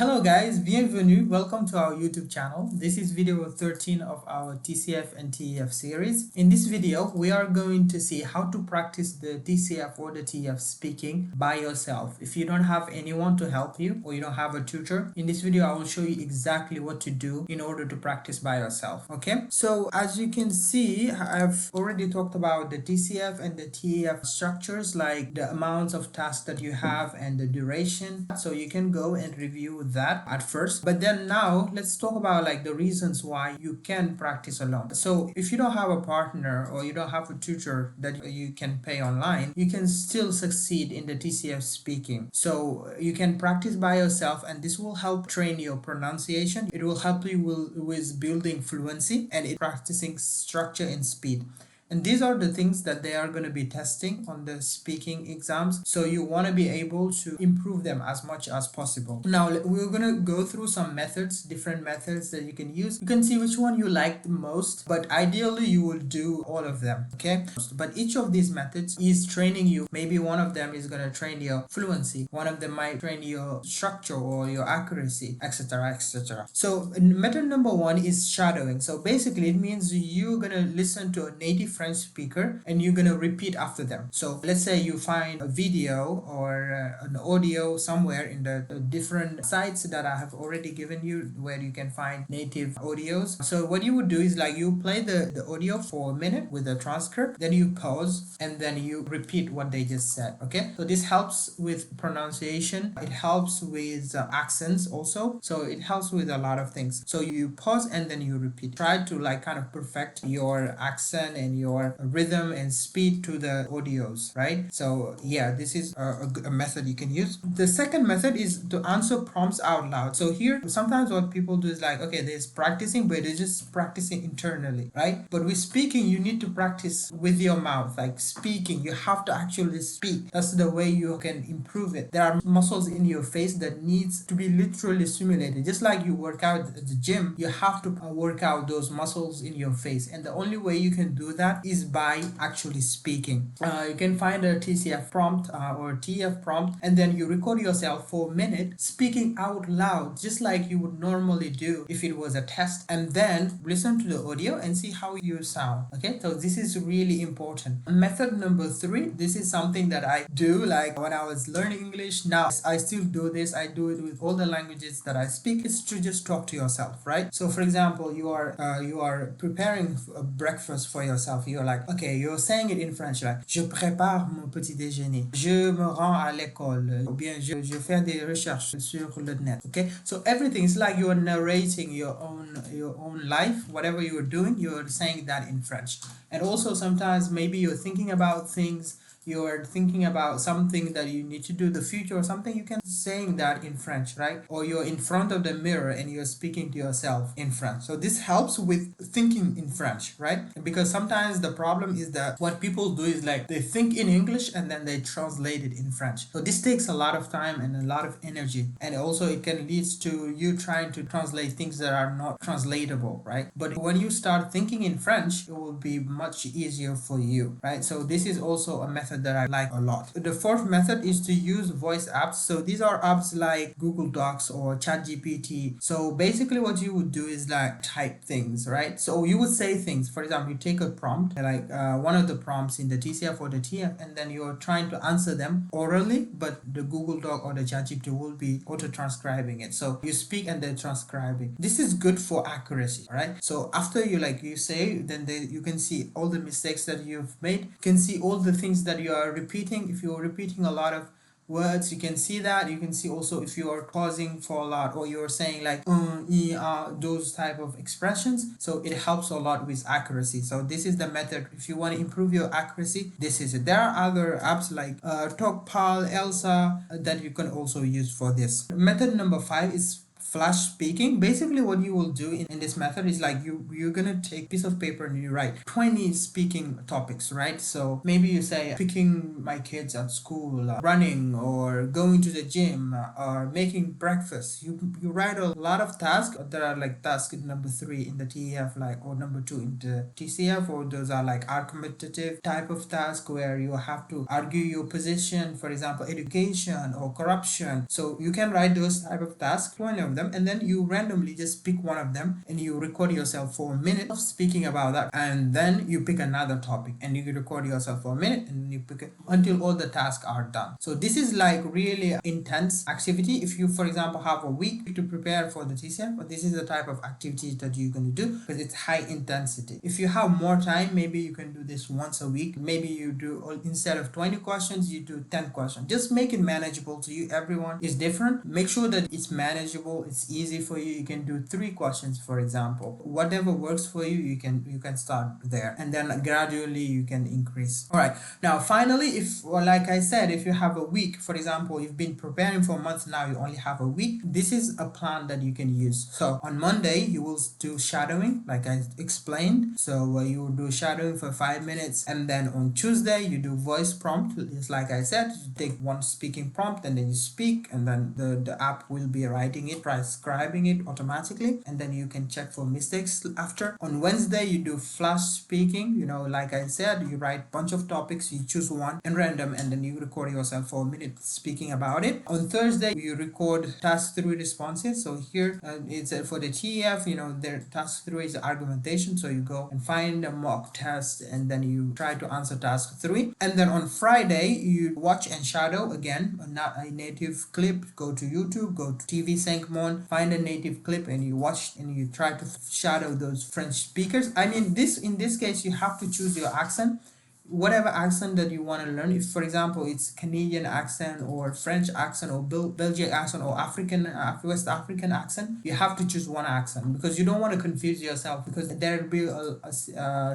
Hello guys, bienvenue, welcome to our YouTube channel. This is video 13 of our TCF and TEF series. In this video, we are going to see how to practice the TCF or the TEF speaking by yourself. If you don't have anyone to help you or you don't have a tutor, in this video I will show you exactly what to do in order to practice by yourself. Okay, so as you can see, I've already talked about the TCF and the TEF structures, like the amounts of tasks that you have and the duration. So you can go and review that at first, but then now let's talk about like the reasons why you can practice alone. So if you don't have a partner or you don't have a tutor that you can pay online, you can still succeed in the TCF speaking. So you can practice by yourself, and this will help train your pronunciation. It will help you with building fluency and practicing structure and speed. And these are the things that they are going to be testing on the speaking exams. So you want to be able to improve them as much as possible. Now we're going to go through some methods, different methods that you can use. You can see which one you like the most, but ideally you will do all of them, okay? But each of these methods is training you. Maybe one of them is going to train your fluency. One of them might train your structure or your accuracy, etc., etc. So method number one is shadowing. So basically it means you're going to listen to a native French speaker and you're gonna repeat after them. So let's say you find a video or an audio somewhere in the different sites that I have already given you where you can find native audios. So what you would do is like you play the audio for a minute with a transcript, then you pause and then you repeat what they just said. Okay, so this helps with pronunciation, it helps with accents also, so it helps with a lot of things. So you pause and then you repeat. Try to like kind of perfect your accent and your rhythm and speed to the audios, right? So yeah, this is a method you can use. The second method is to answer prompts out loud. So here sometimes what people do is like, okay, there's practicing, but they're just practicing internally, right? But with speaking, you need to practice with your mouth. Like speaking, you have to actually speak. That's the way you can improve it. There are muscles in your face that needs to be literally stimulated. Just like you work out at the gym, you have to work out those muscles in your face, and the only way you can do that is by actually speaking. You can find a TCF prompt or TF prompt, and then you record yourself for a minute speaking out loud, just like you would normally do if it was a test, and then listen to the audio and see how you sound. Okay, so this is really important. Method number three, this is something that I do like when I was learning English. Now I still do this. I do it with all the languages that I speak. It's to just talk to yourself, right? So for example, you are preparing a breakfast for yourself. You're like, okay, you're saying it in French, like, je prépare mon petit déjeuner, je me rends à l'école, ou bien je fais des recherches sur le net. Okay, so everything is like you're narrating your own life. Whatever you're doing, you're saying that in French. And also sometimes maybe you're thinking about things, you're thinking about something that you need to do in the future or something, you can saying that in French, right? Or you're in front of the mirror and you're speaking to yourself in French. So this helps with thinking in French, right? Because sometimes the problem is that what people do is like they think in English and then they translate it in French. So this takes a lot of time and a lot of energy, and also it can lead to you trying to translate things that are not translatable, right? But when you start thinking in French, it will be much easier for you, right? So this is also a method that I like a lot. The fourth method is to use voice apps. So these are apps like Google Docs or ChatGPT. So basically what you would do is like type things, right? So you would say things. For example, you take a prompt, like one of the prompts in the TCF or the TF, and then you're trying to answer them orally, but the Google Doc or the ChatGPT will be auto-transcribing it. So you speak and they're transcribing. This is good for accuracy, right? So after you say, then you can see all the mistakes that you've made. You can see all the things that you are repeating. If you're repeating a lot of words, you can see that. You can see also if you are pausing for a lot, or you're saying like those type of expressions. So it helps a lot with accuracy. So this is the method. If you want to improve your accuracy, this is it. There are other apps like TalkPal, Elsa that you can also use for this. Method number 5 is flash speaking. Basically what you will do in this method is like you're gonna take a piece of paper and you write 20 speaking topics, right? So maybe you say picking my kids at school, running, or going to the gym, or making breakfast. You write a lot of tasks that are like task number 3 in the TEF, like, or number 2 in the TCF, or those are like argumentative type of task where you have to argue your position, for example education or corruption. So you can write those type of tasks, 20 of them, and then you randomly just pick one of them and you record yourself for a minute of speaking about that, and then you pick another topic and you record yourself for a minute and then you pick it until all the tasks are done. So this is like really intense activity. If you, for example, have a week to prepare for the TCF, but this is the type of activity that you're going to do because it's high intensity. If you have more time, maybe you can do this once a week. Maybe you do, instead of 20 questions, you do 10 questions. Just make it manageable to you. Everyone is different. Make sure that it's manageable, it's easy for you. You can do 3 questions, for example. Whatever works for you, you can start there, and then gradually you can increase. All right, now finally, if, well, like I said, if you have a week, for example, you've been preparing for a month, now you only have a week, this is a plan that you can use. So on Monday you will do shadowing like I explained. So you will do shadowing for 5 minutes, and then on Tuesday you do voice prompt. Just like I said, you take one speaking prompt and then you speak, and then the app will be writing it, transcribing it automatically, and then you can check for mistakes after. On Wednesday you do flash speaking. You know, like I said, you write bunch of topics, you choose one in random, and then you record yourself for a minute speaking about it. On Thursday you record task 3 responses. So here it's for the TEF, you know, their task 3 is argumentation. So you go and find a mock test and then you try to answer task 3. And then on Friday you watch and shadow again a native clip. Go to YouTube, go to TV Sync Mon, find a native clip and you watch and you try to shadow those French speakers. I mean, in this case you have to choose your accent, whatever accent that you want to learn. If, for example, it's Canadian accent or French accent or Belgian accent or African West African accent, you have to choose one accent because you don't want to confuse yourself, because there will be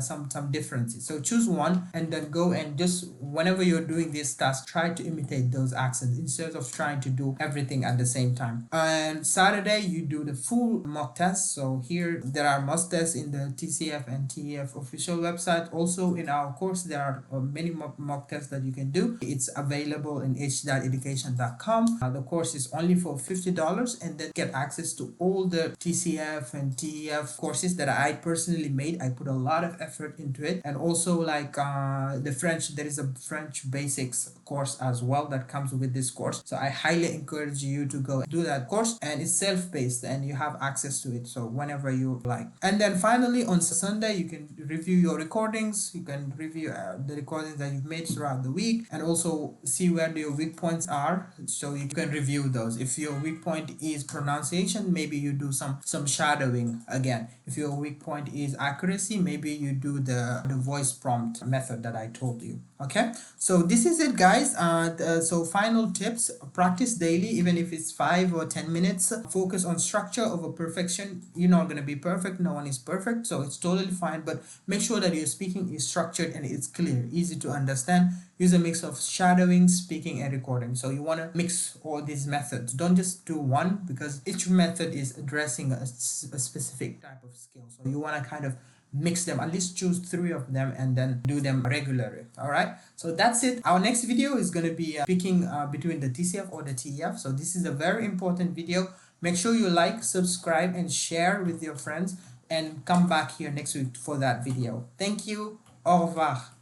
some differences. So choose one and then go and just, whenever you're doing this task, try to imitate those accents instead of trying to do everything at the same time. And Saturday you do the full mock test. So here there are mock tests in the TCF and TEF official website. Also in our course there are many mock tests that you can do. It's available in HZADeducation.com. The course is only for $50, and then get access to all the TCF and TEF courses that I personally made. I put a lot of effort into it. And also like the French, there is a French basics course as well that comes with this course. So I highly encourage you to go do that course, and it's self-paced and you have access to it, so whenever you like. And then finally on Sunday you can review your recordings. You can review the recordings that you've made throughout the week, and also see where your weak points are, so you can review those. If your weak point is pronunciation, maybe you do some shadowing again. If your weak point is accuracy, maybe you do the voice prompt method that I told you. Okay, so this is it, guys. So final tips: practice daily, even if it's 5 or 10 minutes. Focus on structure over perfection. You're not going to be perfect, no one is perfect, so it's totally fine, but make sure that your speaking is structured and it's clear, easy to understand. Use a mix of shadowing, speaking, and recording. So you want to mix all these methods. Don't just do one, because each method is addressing a specific type of skill. So you want to kind of mix them, at least choose 3 of them and then do them regularly. All right, so that's it. Our next video is going to be picking between the TCF or the TEF. So this is a very important video. Make sure you like, subscribe, and share with your friends, and come back here next week for that video. Thank you. Au revoir.